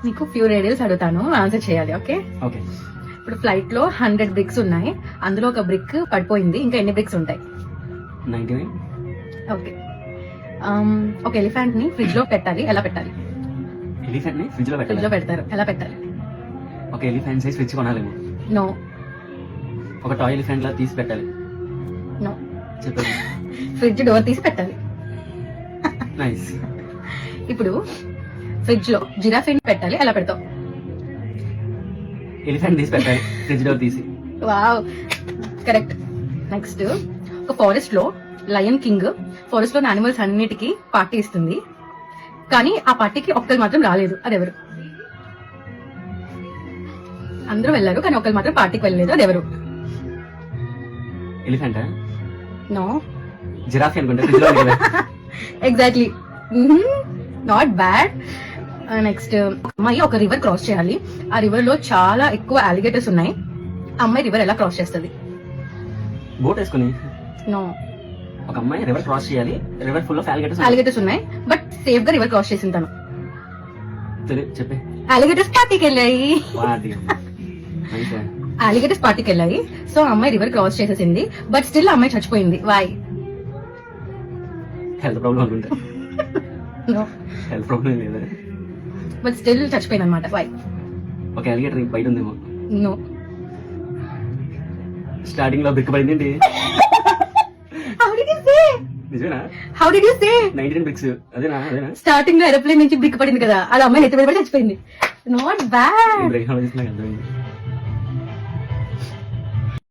నీకు ఫ్యూ రేడియల్స్ అడుగుతాను, ఆన్సర్ చేయాలి. Okay okay. ఇప్పుడు ఫ్లైట్ లో 100 బ్రిక్స్ ఉన్నాయి, అందులో ఒక బ్రిక్ పడిపోయింది, ఇంకా ఎన్ని బ్రిక్స్ ఉంటాయి? 99. ఓకే. ఒక ఎలిఫెంట్ ని ఫ్రిడ్జ్ లో పెట్టాలి, ఎలా పెట్టాలి? ఎలిఫెంట్ ని ఫ్రిడ్జ్ లో ఫ్రిడ్జ్ లో పెట్టాలి. పెడతారు, ఎలా పెట్టాలి? ఒక ఎలిఫెంట్ సైజ్ ఫ్రిడ్జ్ కొనాలేమో. నో ఒక టాయ్ ఎలిఫెంట్ లా తీసి పెట్టాలి. నో, చెప్పండి. ఫ్రిడ్జ్ డోర్ తీసి పెట్టాలి. నైస్. ఇప్పుడు ఫ్రిడ్జ్ లో జిరాఫ్ పెట్టాలి, ఎలా పెడతావు? ఎలిఫెంట్ తీసి పెట్టాలి ఫ్రిడ్జ్ డోర్ తీసి. Wow, correct. నెక్స్ట్, ఒక ఫారెస్ట్ లో లయన్ కింగ్ ఫారెస్ట్ లో యానిమల్స్ అన్నిటికీ పార్టీ ఇస్తుంది, కానీ ఆ పార్టీకి ఒక్కరు మాత్రం రాలేదు, అదెవరు? అందరూ వెళ్ళారు కానీ ఒక్కరు మాత్రం పార్టీకి వెళ్ళలేదు, అదెవరు? ఎలిఫెంటా? నో, జిరాఫీ అనుకుంటా. ఫ్రిడ్జ్ లో ఉంది కదా. Exactly, not bad. నెక్స్ట్, అమ్మాయి ఒక రివర్ క్రాస్ చేయాలి, ఆ రివర్ లో చాలా ఎక్కువ అలిగేటర్స్ ఉన్నాయి, అమ్మాయి రివర్ ఎలా క్రాస్ చేస్తుంది? బోట్ వేసుకుని. నో, ఒక అమ్మాయి రివర్ క్రాస్ చేయాలి, river full of alligators. Alligators ఉన్నాయి, బట్ సేఫ్ గా రివర్ క్రాస్ చేసింది తను. చెప్పే. అలిగేటర్స్ పార్టీకి వెళ్ళాయి. అలిగేటర్స్ పార్టీకి వెళ్ళాయి, సో అమ్మాయి రివర్ క్రాస్ చేసేసింది, బట్ స్టిల్ అమ్మాయి చచ్చిపోయింది. వై? హెల్త్ ప్రాబ్లం అనుకుంటా. నో, హెల్త్ ప్రాబ్లం లేదా? బట్ స్టిల్ చచ్చిపోయింది అనమాట. వై? ఒక అలిగేటర్ బయట ఉందేమో. నో, స్టార్టింగ్ లో బ్రిక్ పడింది. How did you say? నిజమేనా? How did you say? 99 bricks. అదేనా? స్టార్టింగ్ లో ఏరోప్లేన్ నుంచి బ్రిక్ పడింది కదా, అది అమ్మాయి ఎత్తి పడిపోయి చచ్చిపోయింది. Not bad. బ్రేక్ అర్థమైంది.